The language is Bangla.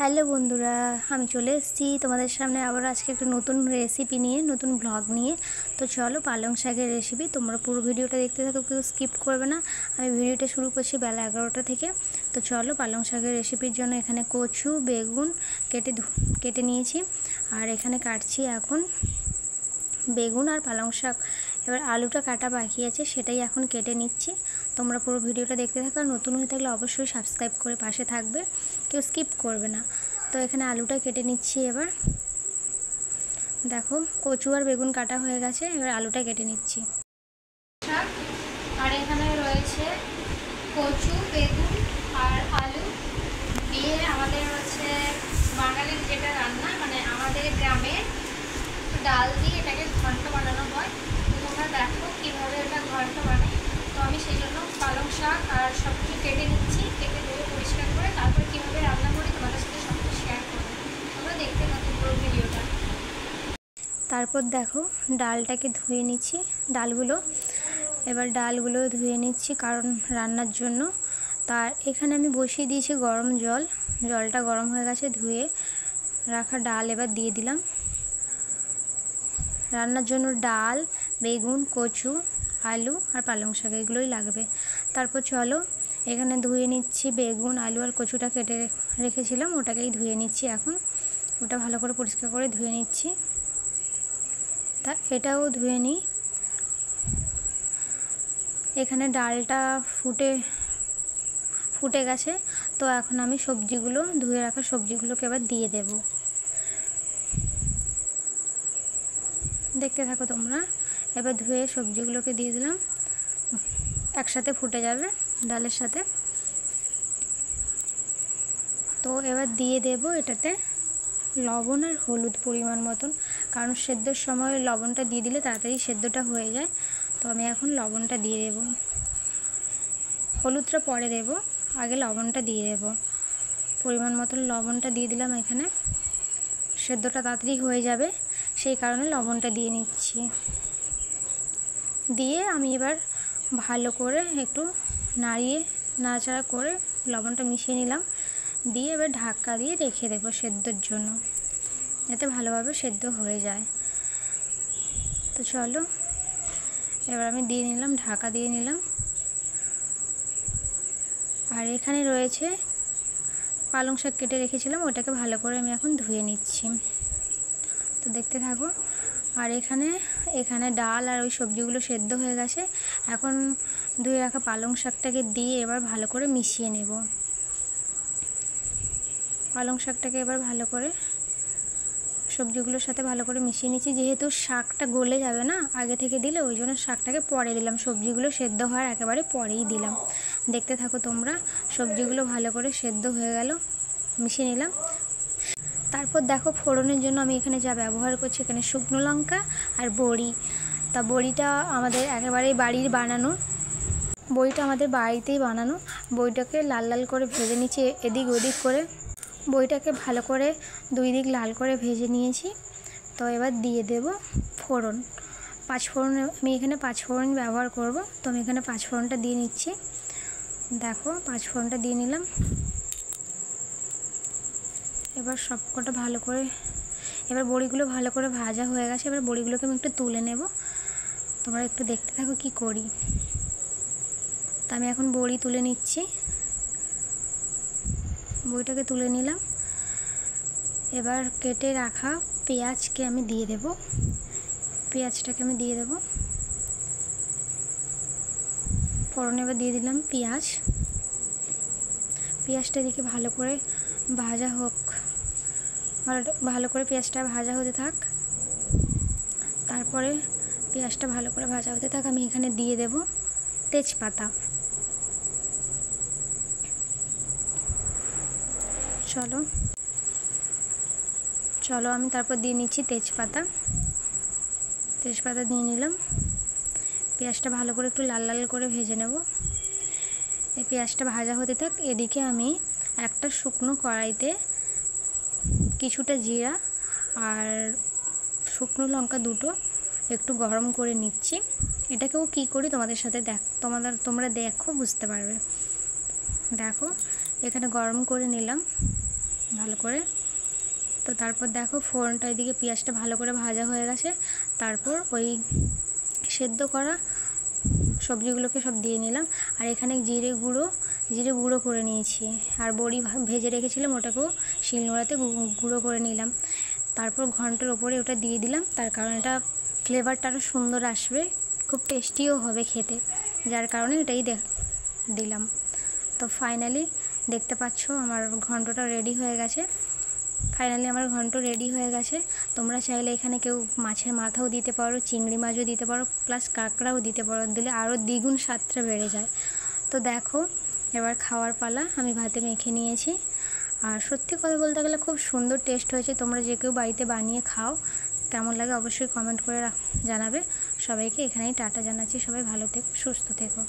হ্যালো বন্ধুরা, আমি চলে এসেছি তোমাদের সামনে আবার আজকে একটা নতুন রেসিপি নিয়ে, নতুন ব্লগ নিয়ে। তো চলো, পালং শাকের রেসিপি। তোমরা পুরো ভিডিওটা দেখতে থাকো, কেউ স্কিপ করবে না। আমি ভিডিওটা শুরু করছি বেলা 11টা থেকে। তো চলো, পালং শাকের রেসিপির জন্য এখানে কচু বেগুন কেটে নিয়েছি, আর এখানে কাটছি এখন বেগুন আর পালং শাক। এবার আলুটা কাটা বাকি আছে, সেটাই এখন কেটে নিচ্ছি। তোমরা পুরো ভিডিওটা দেখতে থাকো, আর নতুন হয়ে থাকলে অবশ্যই সাবস্ক্রাইব করে পাশে থাকবে, কেউ স্কিপ করবে না। তো এখানে আলুটা কেটে নিচ্ছি। এবার দেখো, কচু আর বেগুন কাটা হয়ে গেছে, এবার আলুটা কেটে নিচ্ছি। আর এখানে রয়েছে কচু বেগুন আর আলু দিয়ে আমাদের হচ্ছে বাঙালির যেটা রান্না, মানে আমাদের গ্রামে ডাল দিয়ে এটাকে ঘন্ট বানানো হয়। তো তোমরা দেখো কীভাবে এটা ঘন্ট বানাই। তো আমি সেই জন্য পালং শাক আর সব কিছু কেটে নিচ্ছি, কেটে ধুয়ে পরিষ্কার করে তারপর কীভাবে রান্না করি তোমাদের সাথে সব কিছু শেয়ার করবো। তোমরা দেখতে থাকো পুরো ভিডিওটা। তারপর দেখো, ডালটাকে ধুয়ে নিচ্ছি, এবার ডালগুলো ধুয়ে নিচ্ছি কারণ রান্নার জন্য। তার এখানে আমি বসিয়ে দিয়েছি গরম জল, জলটা গরম হয়ে গেছে। ধুয়ে রাখা ডাল এবার দিয়ে দিলাম। রান্নার জন্য ডাল, বেগুন, কচু, আলু আর পালং শাক এগুলোই লাগবে। তারপর চলো, এখানে ধুয়ে নিচ্ছি বেগুন, আলু আর কচুটা কেটে রেখেছিলাম, ওটাকেই ধুয়ে নিচ্ছি এখন। ওটা ভালো করে পরিষ্কার করে ধুয়ে নিচ্ছি। তা এটাও ধুয়ে নিই। এখানে ডালটা ফুটে গেছে। তো এখন আমি ধুয়ে রাখা সবজিগুলোকে এবার দিয়ে দেব। দেখতে থাকো তোমরা। এবার ধুয়ে সবজিগুলোকে দিয়ে দিলাম, একসাথে ফুটে যাবে ডালের সাথে। তো এবার দিয়ে দেব এটাতে লবণ আর হলুদ পরিমাণ মতন, কারণ সেদ্ধর সময় লবণটা দিয়ে দিলে তাড়াতাড়ি সেদ্ধটা হয়ে যায়। তো আমি এখন লবণটা দিয়ে দেব। হলুদটা পরে দেব, আগে লবণটা দিয়ে দেব। পরিমাণ মতন লবণটা দিয়ে দিলাম। এখানে সেদ্ধটা তাড়াতাড়ি হয়ে যাবে, সেই কারণে লবণটা দিয়ে নিচ্ছি। দিয়ে আমি এবার ভালো করে একটু নাড়াচাড়া করে লবণটা মিশিয়ে নিলাম। দিয়ে এবার ঢাকা দিয়ে রেখে দেবো সেদ্ধর জন্য, যাতে ভালোভাবে সেদ্ধ হয়ে যায়। তো চলো, এবার আমি দিয়ে নিলাম, ঢাকা দিয়ে নিলাম। আর এখানে রয়েছে পালং শাক কেটে রেখেছিলাম, ওটাকে ভালো করে আমি এখন ধুয়ে নিচ্ছি। তো দেখতে থাকো। আর এখানে ডাল আর ওই সবজিগুলো সেদ্ধ হয়ে গেছে। এখন ধুয়ে রাখা পালং শাকটাকে দিয়ে এবার ভালো করে মিশিয়ে নেব। পালং শাকটাকে এবার ভালো করে সবজিগুলোর সাথে ভালো করে মিশিয়ে নিচ্ছি। যেহেতু শাকটা গলে যাবে না আগে থেকে দিলে, ওই জন্য শাকটাকে পরে দিলাম, সবজিগুলো সেদ্ধ হওয়ার একেবারে পরেই দিলাম। দেখতে থাকো তোমরা। সবজিগুলো ভালো করে সেদ্ধ হয়ে গেল, মিশিয়ে নিলাম। তারপর দেখো, ফোড়নের জন্য আমি এখানে যা ব্যবহার করছি, এখানে শুকনো লঙ্কা আর বড়ি। তা বড়িটা আমাদের একেবারেই বাড়িতেই বানানো। বড়িটাকে লাল লাল করে ভেজে নিচ্ছি এদিক ওদিক করে। বড়িটাকে ভালো করে 2 দিক লাল করে ভেজে নিয়েছি। তো এবার দিয়ে দেব ফোড়ন। আমি এখানে 5 ফোড়ন ব্যবহার করব। তো আমি এখানে 5 ফোড়নটা দিয়ে নিচ্ছি। দেখো, 5 ফোড়নটা দিয়ে নিলাম। এবার সবকটা এবার বড়িগুলো ভালো করে ভাজা হয়ে গেছে। এবার বড়িগুলোকে আমি একটু তুলে নেব। তোমরা একটু দেখতে থাকো কি করি। তা আমি এখন বড়ি তুলে নিচ্ছি। বড়িটাকে তুলে নিলাম। এবার কেটে রাখা পেঁয়াজটাকে আমি দিয়ে দেব। ফোড়নে এবার দিয়ে দিলাম পেঁয়াজটা এদিকে ভালো করে ভাজা হোক, ভালো করে পেঁয়াজটা ভাজা হতে থাক। তারপরে পেঁয়াজটা ভালো করে ভাজা হতে থাক, আমি এখানে দিয়ে দেব তেজপাতা। চলো আমি তারপর দিয়ে নিচ্ছি তেজপাতা দিয়ে নিলাম। পেঁয়াজটা ভালো করে একটু লাল লাল করে ভেজে নেব। এই পেঁয়াজটা ভাজা হতে থাক। এদিকে আমি একটা শুকনো কড়াইতে কিছুটা জিরা আর শুকনো লঙ্কা দুটো একটু গরম করে নিচ্ছি। এটাকেও কী করি তোমাদের সাথে তোমরা দেখো, বুঝতে পারবে। দেখো, এখানে গরম করে নিলাম। ভালো করে। তো তারপর দেখো ফোড়নটা এদিকে পেঁয়াজটা ভালো করে ভাজা হয়ে গেছে, তারপর ওই সেদ্ধ করা সবজিগুলোকে সব দিয়ে নিলাম। আর এখানে জিরে গুঁড়ো করে নিয়েছি, আর বড়ি ভেজে রেখেছিলাম ওটাকেও শিলনোড়াতে গুঁড়ো করে নিলাম। তারপর ঘন্টার ওপরে ওটা দিয়ে দিলাম, তার কারণ এটা ফ্লেভারটা আরও সুন্দর আসবে, খুব টেস্টিও হবে খেতে, যার কারণে এটাই দিলাম। তো ফাইনালি দেখতে পাচ্ছ আমার ঘন্টটা রেডি হয়ে গেছে। রেডি হয়ে গেছে। তোমরা চাইলে এখানে কেউ মাছের মাথাও দিতে পারো, চিংড়ি মাছও দিতে পারো, প্লাস কাঁকড়াও দিতে পারো, দিলে আরও দ্বিগুণ স্বাদটা বেড়ে যায়। তো দেখো এবার খাওয়ার পালা। আমি ভাতে মেখে নিয়েছি, আর সত্যি কথা বলতে গেলে খুব সুন্দর টেস্ট হয়েছে। তোমরা যে কেউ বাড়িতে বানিয়ে খাও, কেমন লাগে অবশ্যই কমেন্ট করে জানাবে। সবাইকে এখানেই টাটা জানাচ্ছি। সবাই ভালো থেকো, সুস্থ থেকো।